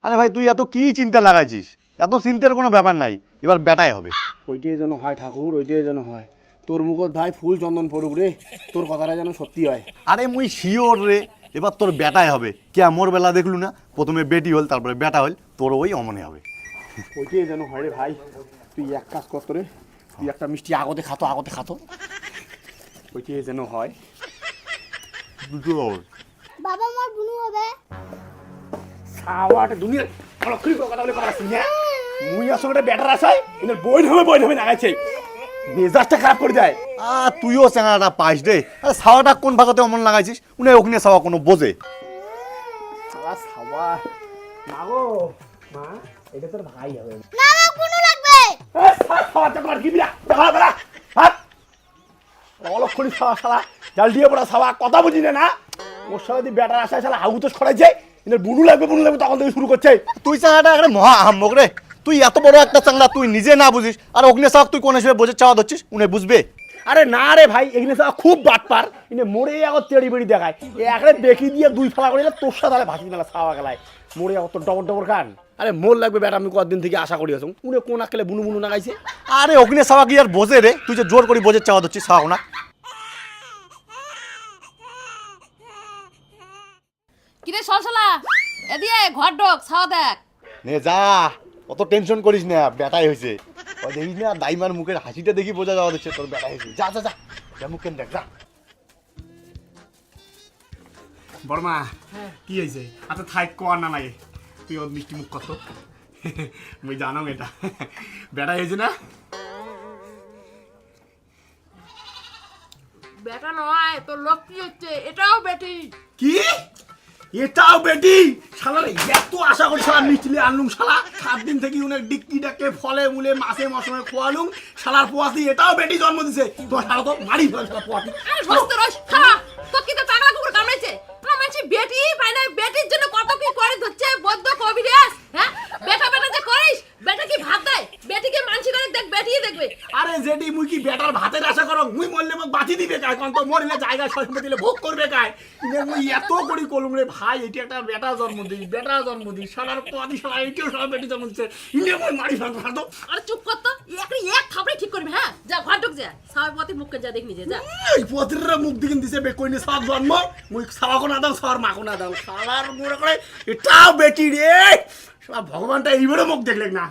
আরে ভাই তুই এত কি চিন্তা লাগাইছিস? এত চিন্তার কোনো ব্যাপার নাই, এবার বেটাই হবে। ওইটাই যেন হয় ঠাকুর, ওইটাই যেন হয়। তোর মুখত ভাই ফুল চন্দন পড়ুক রে, তোর কথাটা যেন সত্যি হয়। আরে মুই শিওর রে, এবার তোর বেটাই হবে। কে মোর বেলা দেখলু না, প্রথমে বেটি হল, তারপরে বেটা হল, তোর ওই অমনে হবে। ওইটাই যেন হয় রে ভাই। তুই এক কাজ কর রে, তুই একটা মিষ্টি আগতে খাতো। ওইটাই যেন হয়। দুটো হবে। বাবা আমার বুনু হবে। সাওয়াটা দুনিয়া অলক্ষী কথা বলে কথা শুনি। মুই আসলে ব্যাটার আসাই এদের বই হবে নাগাইছে। মেজাজটা খারাপ করে দেয়। তুইও চেঙাটা পাইস রে। আরে ছাওয়াটা কোন ভাগতে অমন লাগাইছিস? উনি ওখানে ছাওয়া কোনো বোঝে? সাওয়া মাগো মা, এটা তোর ভাই হবে। না আমার বুনু লাগবে। সাওয়াটা কর কি বিয়া বড়া হাত অলক্ষী সাওয়া জাল দিয়ে পড়া সাওয়া কথা বুঝি না। ওর সাথে যদি ব্যাটার আসায় শালা হাউ তো ছড়াইছে, এদের বুনু লাগবে তখন থেকে শুরু করছে। তুই চাঙাটা একটা মহা আহাম্মক রে। তুই এত বড় একটা চাংলা তুই নিজে না বুঝিস, আর অগ্নি চাওয়া তুই কোন হিসেবে বোঝে চাওয়া ধরছিস? উনি বুঝবে? আরে না রে ভাই, এখানে সব খুব বাটপার। ইনে মোড়ে আগত তেড়ি বেড়ি দেখায়, একরে বেকি দিয়ে দুই ফেলা করে তোর সাথে ভাসি দিলা ছাওয়া গেলায় মোড়ে আগত তোর ডবর খান। আরে মোর লাগবে ব্যাটা, আমি কতদিন থেকে আশা করি আছো। উনি কোন আকেলে বুনু নাগাইছে। আরে অগ্নি চাওয়া কি আর বোঝে রে? তুই যে জোর করি বোঝে চাওয়া ধরছিস চাওয়া না। কিরে সলসলা, এদিকে ঘর ঢোক, ছাওয়া দেখ। নে যা, অত টেনশন করিস না, বেটাই হয়েছে। ওই দেখিস না দাইমার মুখের হাসিটা দেখি বোঝা যাওয়া দিচ্ছে তোর বেটা হয়েছে। যা যা যা, মুখ কেন দেখ যা। বর্মা কি হয়েছে? আচ্ছা থাক কোয়ার না লাগে, তুই ওর মিষ্টি মুখ কত মুই জানো এটা বেটা হয়েছে না। বেটা নয়, তোর লোক কি হচ্ছে? এটাও বেটি। কি এটাও বেটি? শালা রে এত আশা করি শালা মিষ্টি আনলুম, শালা 7 দিন থেকে উনি ডিক্কি ডাকে ফলে মূলে মাছে মশমে খোয়ালুম, শালার পোয়াতি এটাও বেটি জন্ম দিছে। তোমার শালা তো মারি ফেল শালা পোয়াতি। আরে সস্তে রস খা, তো কি তো পাগলা কুকুর কামড়েছে? না মানছি বেটি পাই না, বেটির জন্য কত কি করে ধরছে বদ্ধ কবিরাজ। হ্যাঁ বেটা যে করিস, বেটা কি ভাত দেয়? বেটি কি মানছি না দেখ, বেটিই দেখবে। আরে যেটি মুই কি বেটার ভাতের আশা করো? মুই মরলে মোক বাঁচি দিবে কায়? কোন তো মরিলে জায়গা সম্পত্তি দিলে ভোগ করবে কায়? ইনে মুই এত করি কলুম রে ভাই, এটি একটা বেটা জন্ম দিই শালার পোয়াতি, শালা এটিও শালা বেটি জন্ম দিচ্ছে। ইনে মুই মারি ফেল তো। আরে চুপ কর তো, এক থাপড়ে ঠিক করবি। হ্যাঁ যা ঘর ঢোক, যা সাহেব পতি মুখকে যা দেখ নিজে যা। এই পোয়াতির মুখ দিকে দিছে বেকইনি সব জন্ম, মুই সাওয়াকো না দাও সর মাকো না দাও, শালার মোড় করে এটাও বেটি রে। শালা ভগবানটা এইবারে মুখ দেখলেন না।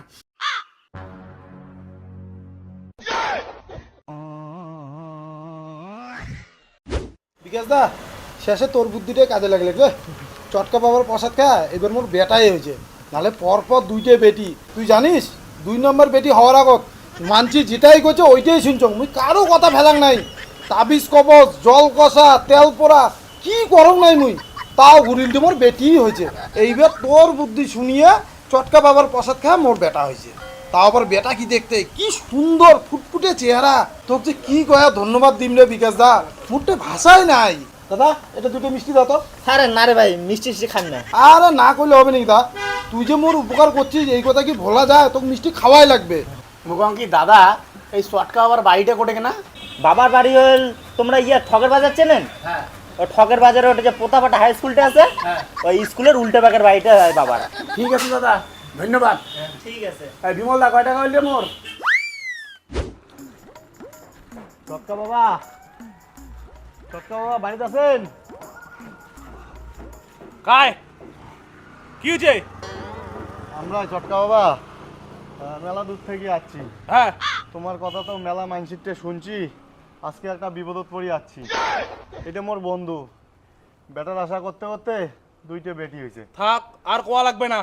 বিকাশ দা, শেষে তোর বুদ্ধিটাই কাজে লাগলে রে। চটকা বাবার প্রসাদ খা, এবার মোর বেটাই হয়েছে। নাহলে পরপর দুইটাই বেটি। তুই জানিস 2 নম্বর বেটি হওয়ার আগত মানছি যেটাই করছে ওইটাই শুনছ। মুই কারো কথা ফেলাং নাই। তাবিজ কবচ, জল কষা, তেল পোড়া কি করং নাই মুই, তাও ঘুরিল মোর বেটিই হয়েছে। এইবার তোর বুদ্ধি শুনিয়ে চটকা বাবার প্রসাদ খা মোর বেটা হয়েছে। তাও আবার বেটা কি দেখতে, কি সুন্দর ফুটফুটে চেহারা। তোকে যে কি কয়া ধন্যবাদ দিম রে বিকাশ দা, মুখটা ভাষাই নাই। দাদা এটা দুটো মিষ্টি দাও তো। আরে না রে ভাই, মিষ্টি খান না। আরে না করলে হবে নাকি দা, তুই যে মোর উপকার করছিস এই কথা কি ভোলা যায়? তোকে মিষ্টি খাওয়াই লাগবে। মুগং কি দাদা, এই চটকা আবার বাড়িটা কোটে কেনা? বাবার বাড়ি হল তোমরা ঠকের বাজার চেনেন? হ্যাঁ। ওই ঠকের বাজারে ওটা যে পোতাপাটা হাই স্কুলটা আছে, ওই স্কুলের উল্টে পাকের বাড়িটা হয় বাবার। ঠিক আছে দাদা, ধন্যবাদ। ঠিক আছে। এই বিমল দা কয় টাকা হইলে মোর? চটকা বাবা বাড়িতে আছেন? কায় কি হয়েছে? আমরা চটকা বাবা মেলা দূর থেকে যাচ্ছি। হ্যাঁ তোমার কথা তো মেলা মাইন্ডসেটে শুনছি, আজকে একটা বিপদত পড়ে যাচ্ছি। এটা মোর বন্ধু, বেটার আশা করতে করতে দুইটা বেটি হয়েছে। থাক, আর কোয়া লাগবে না।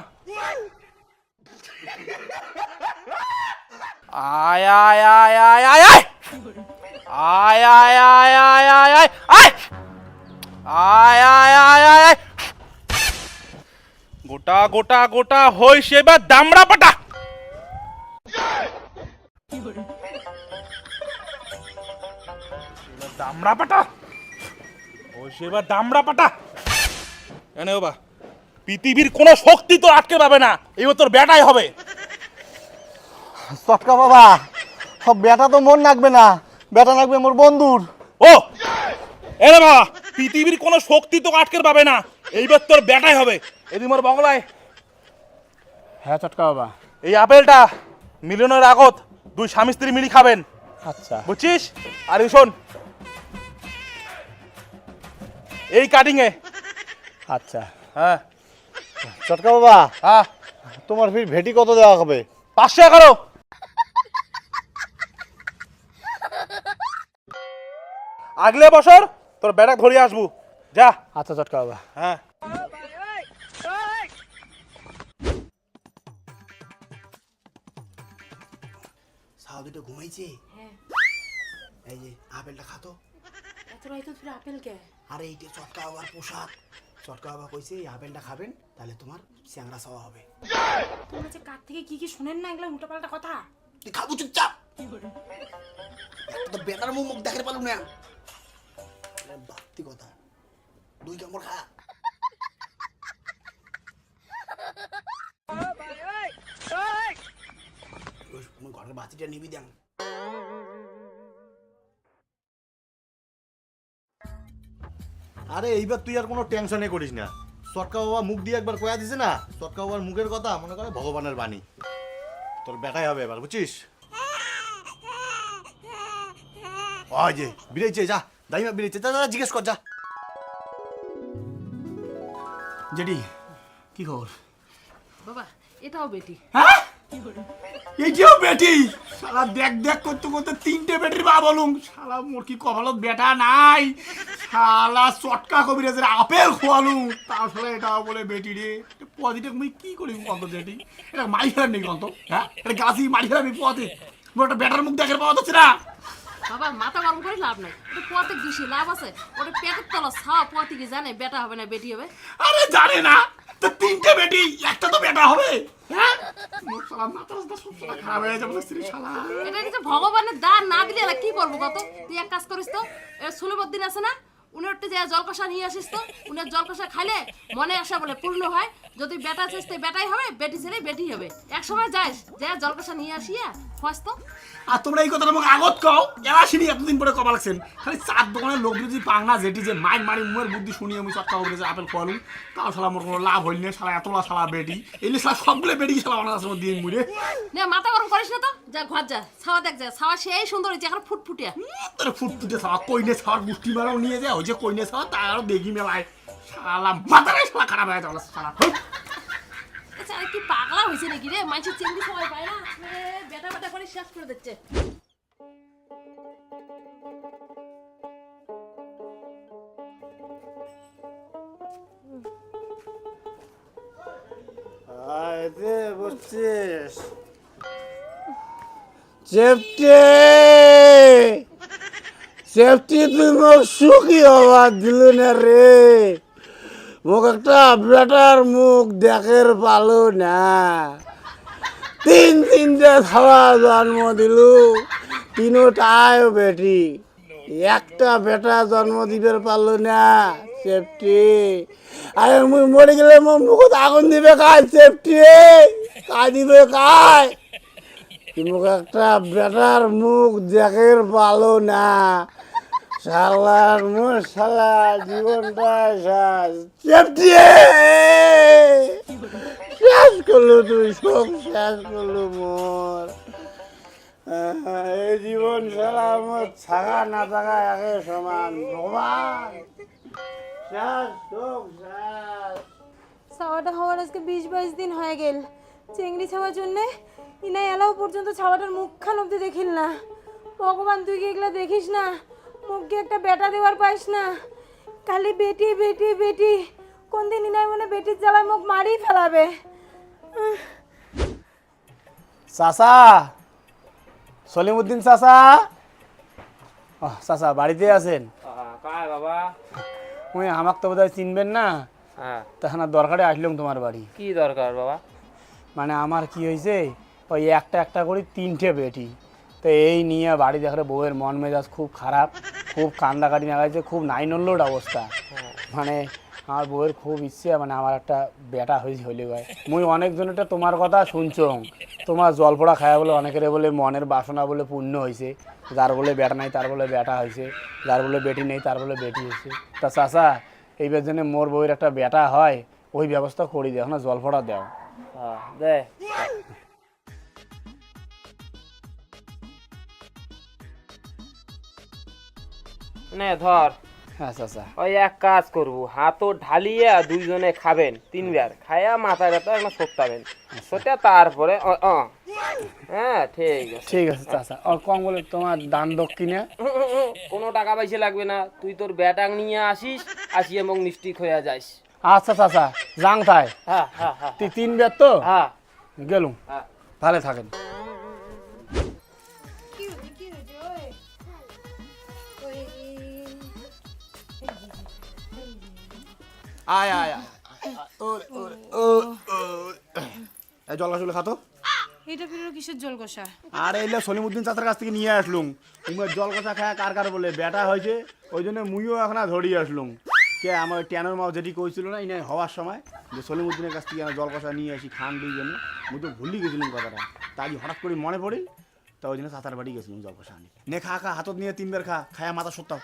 আয় আয় আয় আয় আয় আয় আয় আয় আয় আয় আয় আয় আয় আয় আয় আয় আয় আয় গোটা গোটা গোটা হই সেবার দামড়া পাটা। দামড়া পাটা ওই সেবার দামড়া পাটা। এনে বাবা, পৃথিবীর কোন শক্তি তো আটকে পাবে না, এবার তোর বেটাই হবে। চটকা বাবা, সব বেটা তো মন লাগবে না, বেটা লাগবে মোর বন্ধুর। ও এরে বাবা, পৃথিবীর কোন শক্তি তো আটকে পাবে না, এইবার তোর বেটাই হবে। এদি মোর বগলায় হ্যাঁ চটকা বাবা। এই আপেলটা মিলনের আগত দুই স্বামী স্ত্রী মিলি খাবেন, আচ্ছা বুঝছিস? আর এই শোন, এই কাটিং এ। আচ্ছা। হ্যাঁ চটকা বাবা, হ্যাঁ, তোমার ফির ভেটি কত দেওয়া হবে? 511। আগলে বছর তোর বেটা ধরিয়ে আসবো, যা। আচ্ছা চটকা বাবা। হ্যাঁ সাউ দুটো ঘুমাইছে। এই যে আপেলটা খাতো। এত রাইতে ফিরে আপেল কে? আরে এইটা চটকা বাবার পোশাক। চটকা বাবা কইছে এই আপেলটা খাবেন তাহলে তোমার চ্যাংড়া চাওয়া হবে। তোমরা যে কার থেকে কি শোনেন না এগুলো উল্টোপাল্টা কথা। তুই খাবো চুপচাপ। তো বেটার মুখ দেখে পালু না। বাড়তি কথা, 2 কামড় খা। ঘরের বাতিটা নিবি দেন। আরে এইবার তুই আর কোনো টেনশনে করিস না। চটকা বাবা মুখ দিয়ে একবার কয়া দিছে না, চটকা বাবার মুখের কথা মনে করে ভগবানের বাণী। তোর বেটাই হবে এবার, বুঝছিস? ওই যে বিড়াইছে, যা দাইমা বিড়াইছে, যা যা জিজ্ঞেস কর যা। জেডি কি খবর? বাবা এটাও বেটি। হ্যাঁ এইটাও বেটি। শালা দেখ দেখ করতে করতে 3টে বেটির বা বলুম। শালা মোর কি কপালত বেটা নাই। শালা চটকা কবিরাজের আপেল খোয়ালুম, তাও শালা এটাও বলে বেটি রে। পজিটিভ মুই কি করি কত জেডি? এটা মারি ফেলার নেই কত? হ্যাঁ এটা গাছি মারি ফেলার পথে মোর একটা বেটার মুখ দেখার পাওয়া যাচ্ছে না। বাবা মাথা গরম করে লাভ নাই, ওটা পথে বেশি লাভ আছে। ওটা পেটের তলা ছাওয়া পথে কি জানে বেটা হবে না বেটি হবে? আরে জানে না তো 3টে বেটি, একটা তো বেটা হবে। হ্যাঁ মোর শালা মাথাটা সব শালা খারাপ হয়ে যাবে স্ত্রী শালা। এটা কিছু ভগবানের দান না দিলে এরা কি করবো কত? তুই এক কাজ করিস তো, ষোলবদ্দিন আছে না, উনার যে জলকষা নিয়ে আসিস তো, উনার জলকষা খাইলে মনে আসা বলে পূর্ণ হয়। যদি বেটা চেষ্টা বেটাই হবে, বেটি ছেলে বেটি হবে। এক সময় যাইস যা জলকষা নিয়ে আসিয়া খোঁজ তো। আর তোমরা এই কথাটা আমাকে আগত কও, এলাসিনি এতদিন পরে কবা লাগছেন। খালি 4 দোকানের লোক যদি পাংনা জেটি যে মাইন মারি মুয়ের বুদ্ধি শুনিয়ে আমি চটকা করে যে আপেল খোয়ালু, তাও শালা মোর কোনো লাভ হইল না। শালা এতলা শালা বেটি এলে শালা সবগুলো বেটি শালা আমার কাছে দিয়ে মুড়ে। নে মাথা গরম করিস না তো, যা ঘর যা, ছাওয়া দেখ যা, ছাওয়া সেই সুন্দর হয়েছে এখন ফুটফুটিয়া। তোর ফুটফুটে ছাওয়া কইনে ছাওয়ার গুষ্টি মারাও নিয়ে যায়, ওই যে কইনে ছাওয়া তারও দেখি মেলায়। শালা মাথাটাই শালা খারাপ হয়ে যাবে শালা। আচ্ছা আরে কি পাগলা হয়েছে নাকি রে? মানুষের চেঙ্গি সময় পায় না, বেটা বেটা করে শেষ করে দিচ্ছে। এতে বসছিস চেপটে চেপটি, তুই মোক সুখী হবার দিল না রে। মোক একটা বেটার মুখ দেখের পালো না। 3-3টে খাওয়া জন্ম দিলু, 3টাই বেটি, একটা বেটা জন্ম দিবার পারলো না। চেপটি আরে মুই মরে গেলে মোর মুখত আগুন দিবে কায়? চেপটি কায় দিবে কায়? মুখ একটা বেটার মুখ দেখের পালো না। শালার মোর শালা জীবনটা শেষ। চেপটি শেষ করলো, তুই সব শেষ করলো মোর। এই জীবন শালা মোর থাকা না থাকা একে সমান। ভগবান শেষ, সব শেষ। ছাওয়াটা হওয়ার আজকে 20-22 দিন হয়ে গেল। চেংড়ি ছাওয়ার জন্যে ইনাই এলাও পর্যন্ত ছাওয়াটার মুখখান অব্দি দেখিল না। ভগবান তুই কি এগুলা দেখিস না? মুখকে একটা বেটা দেওয়ার পাইস না, খালি বেটি বেটি বেটি। কোন দিন ইনাই মনে বেটির জ্বালায় মুখ মারি ফেলাবে। চাচা, সলিমউদ্দিন চাচা, চাচা বাড়িতে আছেন? কায় বাবা? ওই আমাকে তো বোধহয় চিনবেন না, হ্যাঁ তখন দরকারে আসলাম তোমার বাড়ি। কি দরকার বাবা? মানে আমার কি হয়েছে, ওই একটা একটা করে 3টে বেটি, তো এই নিয়ে বাড়ি দেখারে বউয়ের মন মেজাজ খুব খারাপ, খুব কান্দাকাটি লাগাইছে, খুব নাইনল্লোড অবস্থা। মানে আমার বউয়ের খুব ইচ্ছে মানে আমার একটা বেটা হইলে হয়। মুই অনেকজনেরটা তোমার কথা শুনছং, তোমার জলপোড়া খায়া বলে অনেকের বলে মনের বাসনা বলে পূর্ণ হয়েছে, যার বলে বেটা নাই তার বলে বেটা হয়েছে, যার বলে বেটি নেই তার বলে বেটি হয়েছে। তা চাচা এইবার জন্য মোর বউয়ের একটা বেটা হয়, ওই ব্যবস্থা করি দেও না, জলপোড়া দাও। হ্যাঁ দে নে ধর হ্যাঁ চাচা ওই এক কাজ করবো হাতও ঢালিয়ে দুইজনে খাবেন তিনবার খায়া মাথায় ব্যথা একটা সত্যাবেন সত্যা তারপরে হ্যাঁ ঠিক আছে ঠিক আছে চাচা আর কম বলে তোমার দান দক্ষিণে কোনো টাকা পয়সা লাগবে না তুই তোর ব্যাটাং নিয়ে আসি এবং নিশ্চিত হয়ে যাস আচ্ছা চাচা যাং তাই হ্যাঁ হ্যাঁ হ্যাঁ তুই 3 বার তো হ্যাঁ গেলুম হ্যাঁ ভালো থাকেন আয় আয় আয় এই জল আসলে খাতো এটা ফিরে কিসের জল কষা? আর এলে সলিমুদ্দিন চাচার কাছ থেকে নিয়ে আসলুম উমের জল কষা খায় কার কার বলে বেটা হয়েছে ওই জন্য মুইও এখন ধরিয়ে আসলুম কে আমার ট্যানোর মাও যেটি কইছিল না ইনে হওয়ার সময় যে সলিমুদ্দিনের কাছ থেকে জল কষা নিয়ে আসি খান দুই জন্য মুই তো ভুলি গেছিলাম কথাটা তাই হঠাৎ করে মনে পড়ি তা ওই জন্য চাচার বাড়ি গেছিলাম জল কষা আনি নে খা খা হাতত নিয়ে 3 বার খা খায়া মাথা সত্তাও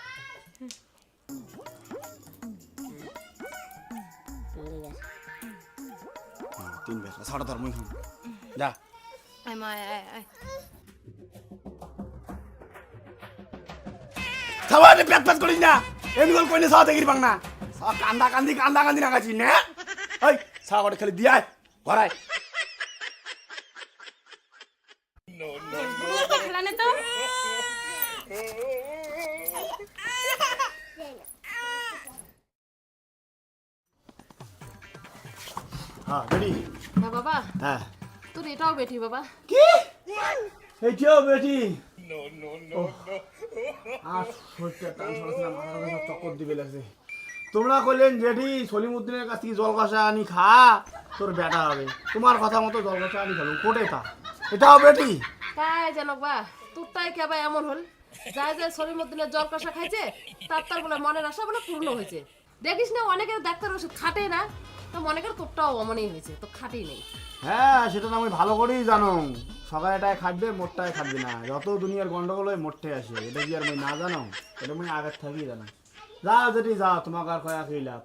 তিন বার সাড়ে ধর মুই খাম যা সবাই পেট পেট করিস না এমনি কল কইনে সাথে গির বাংনা সব কান্দা কান্দি না গাছি নে ওই সাগরে খালি দিয়াই ঘরাই খেলানে তো হ্যাঁ বেটি না বাবা হ্যাঁ তোর এটাও বেটি বাবা কি এই কেউ বেটি আর শরীরটা টান সরাসরি মাথার উপর চক্কর দিবে লাগছে তোমরা কইলেন যেটি সলিমুদ্দিনের কাছ থেকে জল কষা আনি খা তোর বেটা হবে তোমার কথা মতো জল কষা আনি খাবো কোটে তা এটাও বেটি তাই জানো বা তোরটাই কেবা এমন হল যায় যায় সলিমুদ্দিনের জল কষা খাইছে তার বলে মনের আশা বলে পূর্ণ হয়েছে দেখিস না অনেকের ডাক্তার ওষুধ খাটে না তো মনে কর তোরটাও অমনই হয়েছে তো খাটেই নেই হ্যাঁ সেটা তো আমি ভালো করেই জানো সকালটায় খাটবে মোটটায় খাটবে না যত দুনিয়ার গন্ডগোল হয় মোটে আসে এটা কি আর আমি না জানো এটা আমি আগের থেকেই জানো যাও যেটি যাও তোমাকে আর কয়া খেয়ে লাভ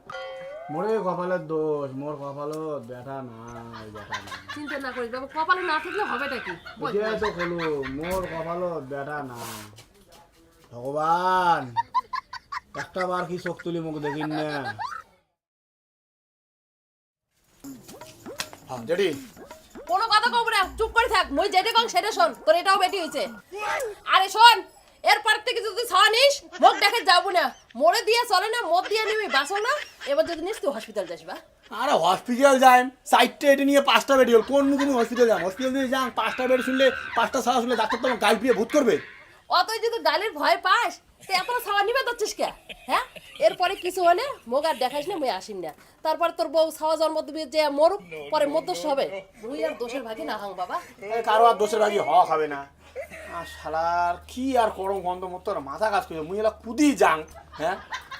মোরে কপালের দোষ মোর কপালত ব্যথা নাই ব্যথা নাই চিন্তা না করিস বাবা কপালে না থাকলে হবেটা কি বুঝে তো কলো মোর কপালত ব্যথা নাই ভগবান একটা বার কি চোখ তুলি মুখ দেখিন না হ্যাঁ যেটি কোনো কথা কব না চুপ করে থাক মই যেটা কং সেটা শোন তোর এটাও বেটি হয়েছে আরে শোন এরপর থেকে যদি ছাওয়া নিস মুখ দেখে যাবো না মোড়ে দিয়ে চলে না মদ দিয়ে নিবি বাসো না এবার যদি নিস তুই হসপিটাল যাস বা আরে হসপিটাল যাই সাইডটা এটা নিয়ে 5টা বেড হল কোন মুখে হসপিটাল যাম হসপিটাল দিয়ে যান 5টা বেড শুনলে 5টা ছাড়া শুনলে ডাক্তার তোমার গাল পিয়ে ভূত করবে অতই যদি গালের ভয় পাস তুই এত ছাওয়া নিবে দচ্ছিস কে হ্যাঁ এরপরে কিছু হলে মোক আর দেখাইস না মই আসিন না তারপর তোর বউ ছাওয়া জন্ম দিবে যে মরুক পরে মধ্যস হবে মুই আর দোষের ভাগে না হাং বাবা কারো আর দোষের ভাগি হওয়া খাবে না আর শালার কি আর করো গন্ধ মতো মাথা কাজ করে মুই এলা কুদি যাং হ্যাঁ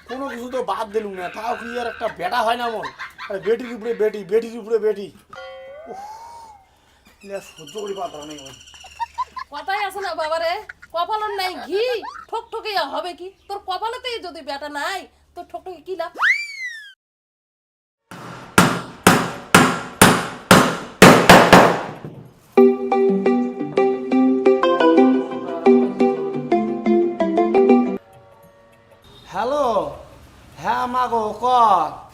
কোনো কিছু তো বাদ দিলুম না তাও কি আর একটা বেটা হয় না মোর আরে বেটির উপরে বেটি বেটির উপরে বেটি উফ সহ্য করি পাতা নেই কথাই আছে না বাবারে কপালন নাই ঘি ঠকঠকে হবে কি তোর কপালেতেই যদি বেটা নাই তোর ঠকঠকে কি লাভ হ্যালো হ্যাঁ মা গো ক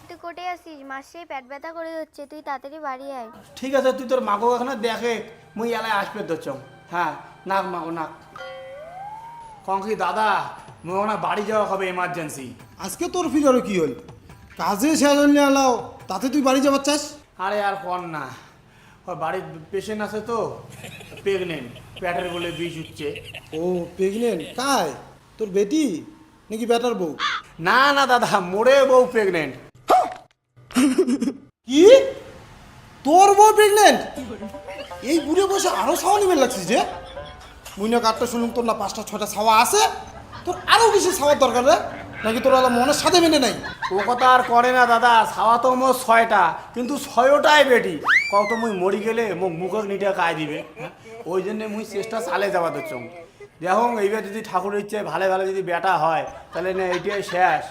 তুই কোটে আসিস মাসে পেট ব্যথা করে হচ্ছে তুই তাড়াতাড়ি বাড়ি আয় ঠিক আছে তুই তোর মাগো এখানে দেখে মুই এলায় আসবে ধরছ হ্যাঁ নাক মাগো নাক কঙ্কি দাদা মুই ওনা বাড়ি যাওয়া হবে এমার্জেন্সি আজকে তোর ফিরারও কি হল কাজে শেষ হলে আলাও তাতে তুই বাড়ি যাবার চাস আরে আর কর না ওর বাড়ির পেশেন্ট আছে তো প্রেগনেন্ট পেটের বলে বিষ উঠছে ও প্রেগনেন্ট কায় তোর বেটি নাকি বেটার বউ না না দাদা মোরে বউ প্রেগনেন্ট কি তোর বউ প্রেগনেন্ট এই বুড়ে বসে আরো ছাওয়া নিবে লাগছিস যে মুইনা কাঠটা শুনুন তোর না 5টা 6টা ছাওয়া আছে তোর আরো বেশি ছাওয়ার দরকার রে নাকি তোর আলা মনের সাথে মেনে নাই ও কথা আর করে না দাদা ছাওয়া তো মোর 6টা কিন্তু 6টাই বেটি কত মুই মরি গেলে মোক মুখক নিটা খাই দিবে ওই জন্য মুই চেষ্টা চালে যাওয়া দেখছম দেখুন এইবার যদি ঠাকুরের ইচ্ছে ভালো ভালো যদি বেটা হয় তাহলে না এইটাই শেষ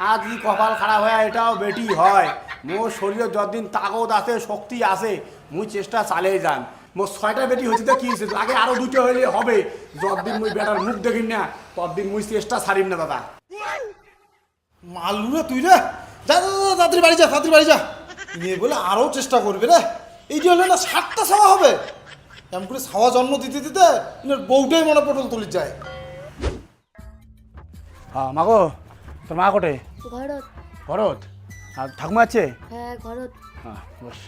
আর যদি কপাল খারাপ হয় এটাও বেটি হয়। মোর শরীরে যতদিন তাগত আছে শক্তি আছে মুই চেষ্টা চালিয়ে যান। মোর 6টা বেটি হচ্ছে তো কি হয়েছে, আগে আরো 2টা হইলে হবে। যতদিন মুই বেটার মুখ দেখিন না ততদিন মুই চেষ্টা ছাড়িম না দাদা। মালু রে তুই রে, যা যা যা, তাড়াতাড়ি বাড়ি যা, তাড়াতাড়ি বাড়ি যা। মেয়ে বলে আরও চেষ্টা করবে রে। এইটি হলে না 7টা ছাওয়া হবে। এমন করে ছাওয়া জন্ম দিতে দিতে ইনার বউটাই মনে পটল তুলি যায়। হ্যাঁ মাগো, তোর মা কোটে? ঘরত। ঘরত? আর ঠাকুমা আছে? হ্যাঁ ঘরত। হ্যাঁ বস।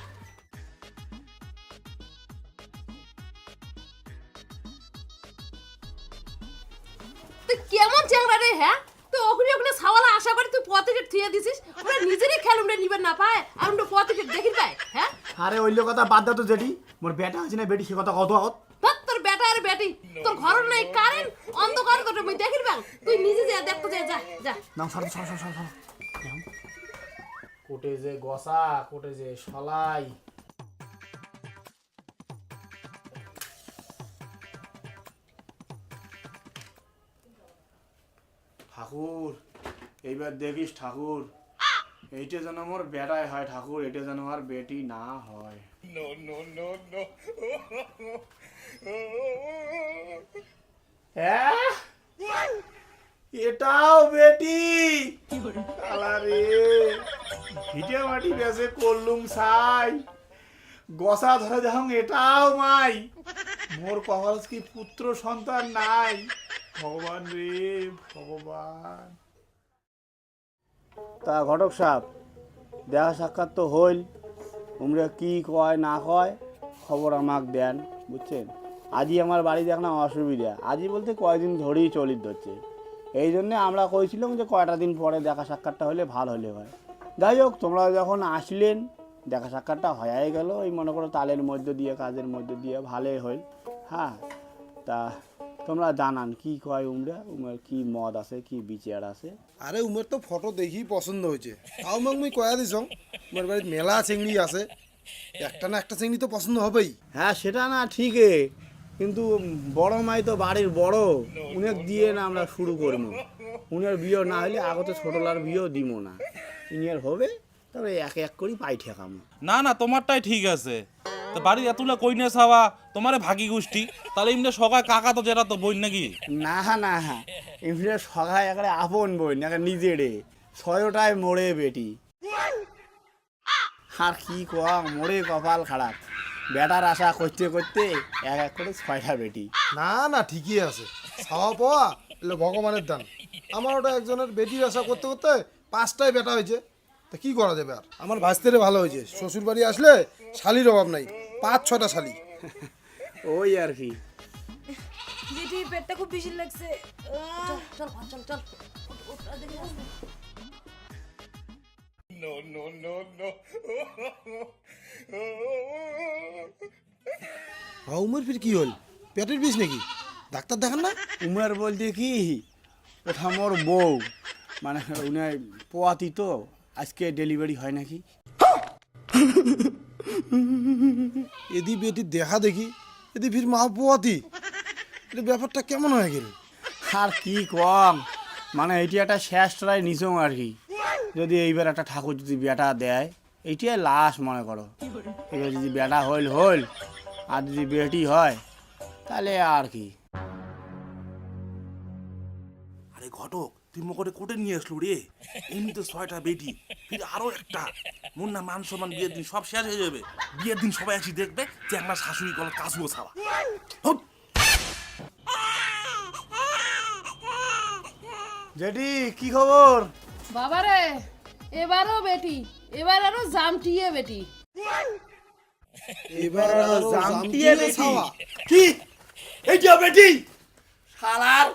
তুই কেমন চ্যাংরা রে? হ্যাঁ তুই ওখানে ওখানে সাওয়ালা আশা করে তুই পথে থুয়ে দিছিস, ওরা নিজেরই খেলুমটা নিবে না পায় আর আমরা পথে দেখি পায়। হ্যাঁ আরে ওইল কথা বাদ দাও তো জেঠি, মোর বেটা আছে না বেটি সে কথা কত আহত। তোর বেটা আর বেটি তোর ঘর নাই কারেন্ট অন্ধকার তোর আমি দেখির ব্যাং, তুই নিজে যা দেখতে যা যা যা। নাম সর সর সর সর। কোটে যে গসা, কোটে যে সলাই। ঠাকুর এইবার দেখিস ঠাকুর, এইটা যেন মোর বেটাই হয় ঠাকুর, এটা যেন আর বেটি না হয়। এটাও বেটি? আলারে ভিটে মাটি বেজে করলুম ছাই, গসা ধরে যখন এটাও মাই। মোর কপাল কি পুত্র সন্তান নাই? ভগবান রে ভগবান। তা ঘটক সাহেব, দেখা সাক্ষাৎ তো হইল, তোমরা কি কয় না কয় খবর আমাকে দেন, বুঝছেন? আজই আমার বাড়ি দেখ না অসুবিধা, আজই বলতে কয়দিন ধরেই চলিত ধরছে। এই জন্যে আমরা কইছিলাম যে কয়টা দিন পরে দেখা সাক্ষাৎটা হলে ভালো হলে হয়। যাই হোক, তোমরা যখন আসলেন দেখা সাক্ষাৎটা হয়ে গেল, এই মনে করো তালের মধ্য দিয়ে কাজের মধ্য দিয়ে ভালোই হইল। হ্যাঁ, তা তোমরা জানান কি কয় উমরা, উমের কি মদ আছে, কি বিচার আছে? আরে উমের তো ফটো দেখি পছন্দ হয়েছে, তাও মাক মুই কয়া দিছ উমের বাড়িতে মেলা চিংড়ি আছে, একটা না একটা চিংড়ি তো পছন্দ হবেই। হ্যাঁ সেটা না ঠিকই, কিন্তু বড় মাই তো বাড়ির বড়, উনের দিয়ে না আমরা শুরু করবো। উনের বিয়ে না হলে আগতে ছোটলার বিয়েও দিব না, ইনের হবে তবে এক এক করে পাই ঠেকামো। না না, তোমারটাই ঠিক আছে। তো বাড়ির এতগুলা কইনে ছাওয়া তোমারে ভাগি গোষ্ঠী, তাহলে এমনি সবাই কাকা তো যেটা তো বই নাকি? না না, এমনি সগায় একেবারে আপন বই না, নিজেরে 6টায় মোড়ে বেটি। আর কি কোয়া, মোড়ে কপাল খারাপ, বেটার আশা করতে করতে এক এক করে 6টা বেটি। না না ঠিকই আছে, ছাওয়া পাওয়া এলে ভগবানের দান। আমার ওটা একজনের বেটির আশা করতে করতে 5টায় বেটা হয়েছে, তা কি করা যাবে আর। আমার ভাস্তেরে ভালো হয়েছে, শ্বশুর বাড়ি আসলে শালির অভাব নাই, 5-6টা শালি। ওই আর কি। যেটি পেটটা খুব বেশি লাগছে। চল চল চল উমের ফির কি হল, পেটের বিষ নাকি? ডাক্তার দেখান না? উমের বলতে কি, ওটা মোর বউ, মানে উনি পোয়াতি তো, আজকে ডেলিভারি হয় নাকি। এদি বেটি দেখা দেখি, এদি ফির মা পোয়াতি, এটা ব্যাপারটা কেমন হয়ে গেল? আর কি কম, মানে এটি একটা শেষ ট্রাই নিছং আর কি। যদি এইবার একটা ঠাকুর যদি বেটা দেয়, এইটাই লাশ মনে করো। এবার যদি বেটা হইল হইল, আর যদি বেটি হয় তাহলে আর কি। আরে ঘটক, তুই মকরে কোটে নিয়ে আসলো রে, এমনি তো 6টা বেটি, ফির আরো একটা। মন না মান সম্মান বিয়ের দিন সব শেষ হয়ে যাবে। বিয়ের দিন সবাই আসি দেখবে যে আমরা শাশুড়ি কল কাজবো ছাওয়া। জেঠি কি খবর? বাবারে এবারও বেটি, এবার আরো জামটিয়ে বেটি। এবার জামটিয়ে বেটি? কি এইটা বেটি? শালার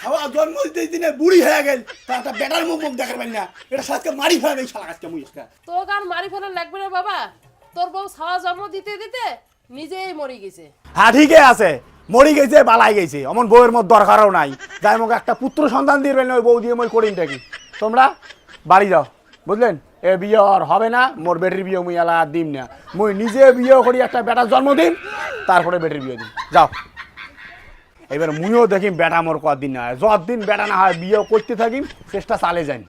ছাওয়া জন্ম দিনে বুড়ি হয়ে গেল, তা একটা বেটার মুখ মুখ দেখার পারি না, এটা সাজকে মারি ফেলে শালা আজকে মুই আজকে। তোর কান মারি ফেলা লাগবে না বাবা, তোর বউ ছাওয়া জন্ম দিতে দিতে নিজেই মরে গেছে। হ্যাঁ ঠিকই আছে, মরি গেছে বালাই গেছে, অমন বউয়ের মত দরকারও নাই। যাই মোক একটা পুত্র সন্তান দিয়ে পেলেন, ওই বউ দিয়ে মই করিমটা কি। তোমরা বাড়ি যাও, বুঝলেন? এ বিয়ে আর হবে না, মোর বেটির বিয়ে মুই এলা দিম না। মুই নিজে বিয়ে করি, একটা বেটার জন্ম দিন, তারপরে বেটির বিয়ে দিন। যাও, এবার মুইও দেখিম বেটা মোর কদিন না হয়, যতদিন বেটা না হয় বিয়ে করতে থাকিম, চেষ্টা চালে যাই।